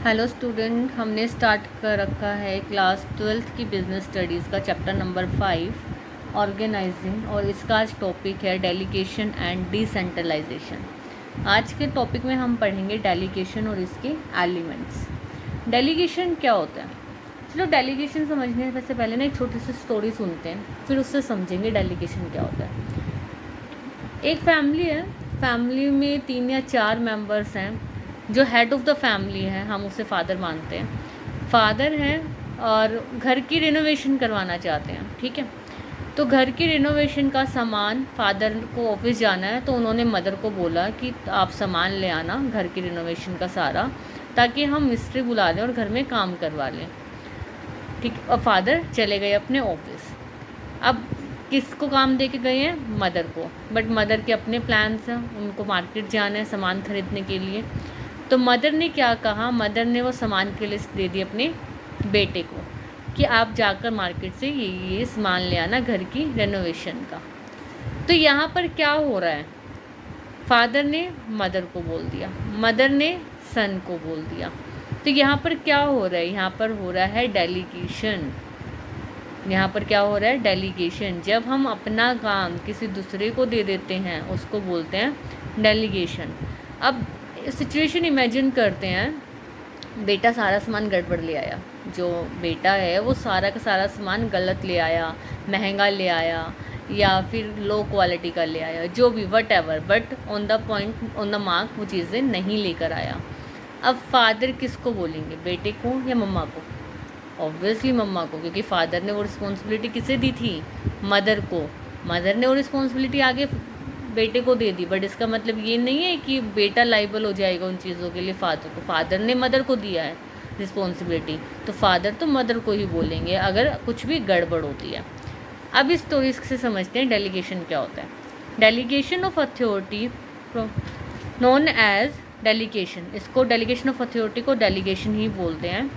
Hello student, हमने start कर रखा है क्लास 12th की बिजनेस स्टडीज़ का चैप्टर नंबर 5 ऑर्गेनाइजिंग, और इसका आज टॉपिक है डेलीगेशन एंड डिसेंट्रलाइजेशन। आज के टॉपिक में हम पढ़ेंगे डेलीगेशन और इसके एलिमेंट्स। डेलीगेशन क्या होता है? चलो डेलीगेशन समझने से पहले ना एक छोटी सी स्टोरी सुनते हैं, फिर उससे समझेंगे डेलीगेशन क्या होता है। एक फैमिली है, फैमिली में 3 या 4 मेंबर्स हैं। जो हेड ऑफ़ द फैमिली है, हम उसे फादर मानते हैं, फादर हैं और घर की रिनोवेशन करवाना चाहते हैं। ठीक है, तो घर की रिनोवेशन का सामान, फादर को ऑफिस जाना है तो उन्होंने मदर को बोला कि आप सामान ले आना घर की रिनोवेशन का सारा, ताकि हम मिस्त्री बुला लें और घर में काम करवा लें। ठीक, और फादर चले गए अपने ऑफिस। अब किसको काम दे के गए हैं? मदर को। बट मदर के अपने प्लान्स हैं, उनको मार्केट जाना है सामान खरीदने के लिए। तो मदर ने क्या कहा? मदर ने वो सामान की लिस्ट दे दी अपने बेटे को कि आप जाकर मार्केट से ये सामान ले आना घर की रेनोवेशन का। तो यहाँ पर क्या हो रहा है? फादर ने मदर को बोल दिया, मदर ने सन को बोल दिया। तो यहाँ पर क्या हो रहा है? यहाँ पर हो रहा है डेलीगेशन। यहाँ पर क्या हो रहा है? डेलीगेशन। जब हम अपना काम किसी दूसरे को दे देते हैं उसको बोलते हैं डेलीगेशन। अब सिचुएशन इमेजिन करते हैं, बेटा सारा सामान गड़बड़ ले आया। जो बेटा है वो सारा का सारा सामान गलत ले आया, महंगा ले आया या फिर लो क्वालिटी का ले आया, जो भी what ever, but on the point, on the mark वो चीज़ें नहीं लेकर आया। अब फादर किसको बोलेंगे? बेटे को या मम्मा को? ऑब्वियसली मम्मा को, क्योंकि फादर ने वो रिस्पॉन्सिबिलिटी किसे दी थी? मदर को। मदर ने वो रिस्पॉन्सिबिलिटी आगे बेटे को दे दी, बट इसका मतलब ये नहीं है कि बेटा लाइबल हो जाएगा उन चीज़ों के लिए फादर को। फादर ने मदर को दिया है रिस्पॉन्सिबिलिटी, तो फादर तो मदर को ही बोलेंगे अगर कुछ भी गड़बड़ होती है। अब इस स्टोरी से समझते हैं डेलीगेशन क्या होता है। Delegation of authority known as delegation, इसको डेलीगेशन ऑफ अथॉरिटी को डेलीगेशन ही बोलते हैं।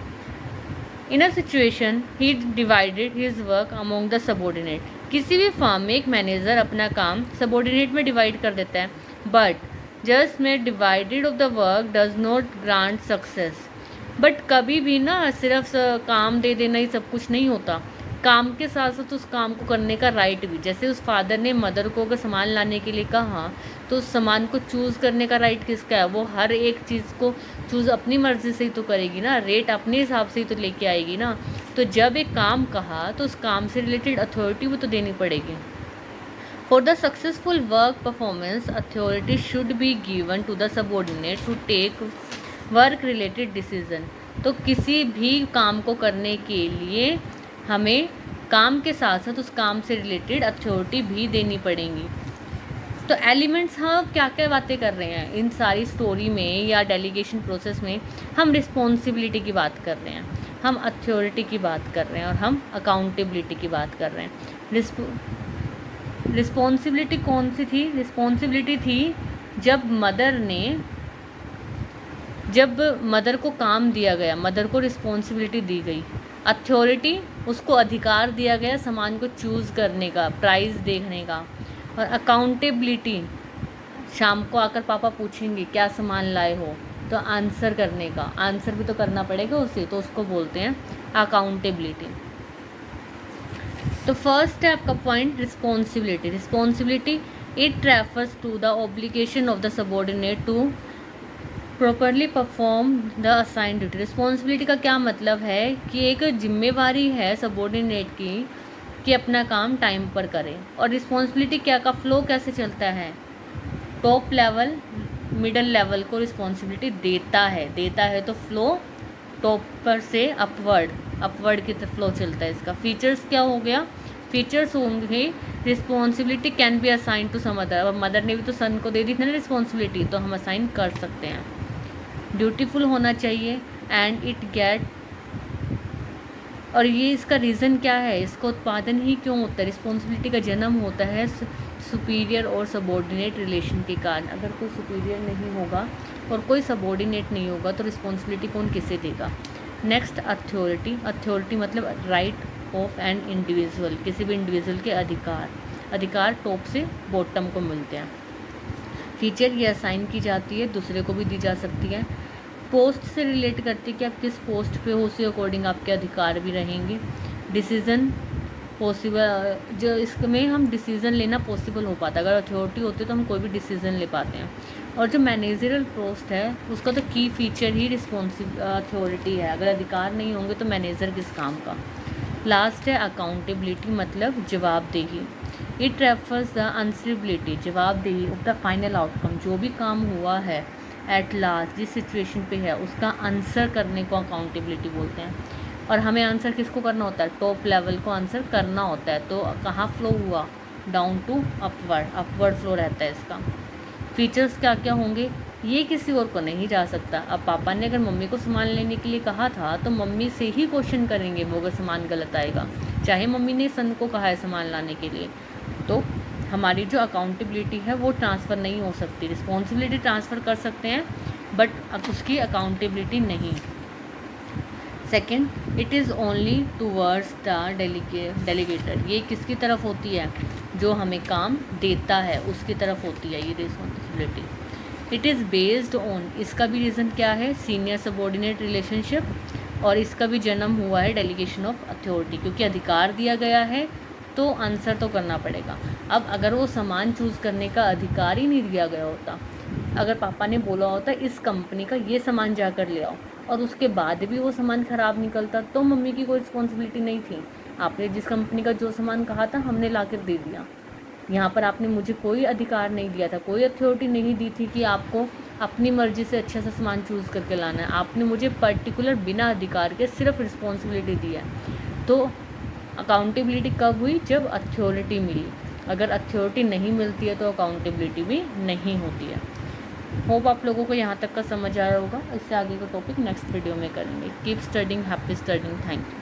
In a situation he divided his work among the subordinate. किसी भी फर्म में एक मैनेजर अपना काम सबॉर्डिनेट में डिवाइड कर देता है, बट जस्ट में divided of the work does not grant success. But कभी भी ना सिर्फ काम दे देना ही सब कुछ नहीं होता, काम के साथ साथ उस काम को करने का राइट भी। जैसे उस फादर ने मदर को अगर सामान लाने के लिए कहा, तो उस सामान को चूज़ करने का राइट किसका है? वो हर एक चीज़ को चूज़ अपनी मर्ज़ी से ही तो करेगी ना, रेट अपने हिसाब से ही तो लेके आएगी ना। तो जब एक काम कहा तो उस काम से रिलेटेड अथॉरिटी भी तो देनी पड़ेगी। For the successful work performance authority should be given to the subordinate to take work related decision. तो किसी भी काम को करने के लिए हमें काम के साथ साथ उस काम से रिलेटेड अथॉरिटी भी देनी पड़ेगी। तो एलिमेंट्स, हम क्या क्या बातें कर रहे हैं इन सारी स्टोरी में या डेलीगेशन प्रोसेस में? हम रिस्पॉन्सिबिलिटी की बात कर रहे हैं, हम अथॉरिटी की बात कर रहे हैं और हम अकाउंटेबिलिटी की बात कर रहे हैं। रिस्पॉन्सिबिलिटी कौन सी थी? रिस्पॉन्सिबिलिटी थी जब मदर को काम दिया गया, मदर को रिस्पॉन्सिबिलिटी दी गई। अथॉरिटी, उसको अधिकार दिया गया सामान को चूज़ करने का, प्राइस देखने का। और अकाउंटेबिलिटी, शाम को आकर पापा पूछेंगे क्या सामान लाए हो, तो आंसर करने का, आंसर भी तो करना पड़ेगा उसे, तो उसको बोलते हैं अकाउंटेबिलिटी। तो फर्स्ट है आपका point responsibility. Responsibility it refers to the obligation of the subordinate to properly perform the assign duty. Responsibility का क्या मतलब है? कि एक जिम्मेवारी है सबॉर्डिनेट की कि अपना काम टाइम पर करें। और रिस्पॉन्सिबिलिटी क्या का फ्लो कैसे चलता है? टॉप लेवल मिडल लेवल को रिस्पॉन्सिबिलिटी देता है तो फ्लो टॉप पर से अपवर्ड की तरफ फ्लो चलता है इसका। फीचर्स क्या हो गया? फीचर्स होंगे responsibility can be assign to some other. अब मदर ने भी तो सन को दे दी थी ना रिस्पॉन्सिबिलिटी, तो हम असाइन कर सकते हैं। ड्यूटीफुल होना चाहिए एंड इट गेट, और ये इसका रीज़न क्या है? इसका उत्पादन ही क्यों होता है? रिस्पॉन्सिबिलिटी का जन्म होता है सुपीरियर और सबॉर्डिनेट रिलेशन के कारण। अगर कोई सुपीरियर नहीं होगा और कोई सबॉर्डिनेट नहीं होगा तो रिस्पॉन्सिबिलिटी कौन किसे देगा? Next authority. अथॉरिटी मतलब राइट ऑफ एन इंडिविजुअल, किसी भी इंडिविजुअल के अधिकार टॉप से बॉटम को मिलते हैं। फीचर ये असाइन की जाती है, दूसरे को भी दी जा सकती है। पोस्ट से रिलेट करती है कि आप किस पोस्ट पे हो, उसके अकॉर्डिंग आपके अधिकार भी रहेंगे। डिसीज़न पॉसिबल, जो इसमें हम डिसीज़न लेना पॉसिबल हो पाता है, अगर अथॉरिटी होती है तो हम कोई भी डिसीज़न ले पाते हैं। और जो मैनेजरल पोस्ट है उसका तो की फीचर ही रिस्पॉन्सिब अथॉरिटी है, अगर अधिकार नहीं होंगे तो मैनेजर किस काम का। लास्ट है अकाउंटेबिलिटी, मतलब जवाबदेही। इट रेफर्स द आंसरेबिलिटी, जवाबदेही ऑफ द फाइनल आउटकम, जो भी काम हुआ है एट लास्ट जिस सिचुएशन पे है उसका आंसर करने को अकाउंटेबिलिटी बोलते हैं। और हमें आंसर किसको करना होता है, टॉप लेवल को आंसर करना होता है। तो कहाँ फ्लो हुआ, डाउन टू अपवर्ड फ्लो रहता है इसका। फीचर्स क्या क्या होंगे, ये किसी और को नहीं जा सकता। अब पापा ने अगर मम्मी को सामान लेने के लिए कहा था तो मम्मी से ही क्वेश्चन करेंगे वो, अगर सामान गलत आएगा, चाहे मम्मी ने सन को कहा है सामान लाने के लिए। तो हमारी जो अकाउंटेबिलिटी है वो ट्रांसफ़र नहीं हो सकती। रिस्पॉन्सिबिलिटी ट्रांसफ़र कर सकते हैं बट अब उसकी अकाउंटेबिलिटी नहीं। Second, it is only towards the delegator, ये किसकी तरफ होती है, जो हमें काम देता है उसकी तरफ होती है ये responsibility. It is based on, इसका भी रीज़न क्या है, सीनियर सबॉर्डिनेट रिलेशनशिप, और इसका भी जन्म हुआ है डेलीगेशन ऑफ अथॉरिटी, क्योंकि अधिकार दिया गया है तो आंसर तो करना पड़ेगा। अब अगर वो सामान चूज़ करने का अधिकार ही नहीं दिया गया होता, अगर पापा ने बोला होता इस कंपनी का ये सामान जाकर ले आओ और उसके बाद भी वो सामान ख़राब निकलता तो मम्मी की कोई रिस्पॉन्सिबिलिटी नहीं थी। आपने जिस कंपनी का जो सामान कहा था हमने ला कर दे दिया। यहाँ पर आपने मुझे कोई अधिकार नहीं दिया था, कोई अथॉरिटी नहीं दी थी कि आपको अपनी मर्ज़ी से अच्छा सा सामान चूज़ करके लाना है। आपने मुझे पर्टिकुलर बिना अधिकार के सिर्फ रिस्पॉन्सिबिलिटी दी है। तो अकाउंटेबिलिटी कब हुई, जब अथॉरिटी मिली। अगर अथॉरिटी नहीं मिलती है तो अकाउंटेबिलिटी भी नहीं होती है। होप आप लोगों को यहाँ तक का समझ आया होगा। इससे आगे का टॉपिक नेक्स्ट वीडियो में करेंगे। Keep studying, happy studying, thank you.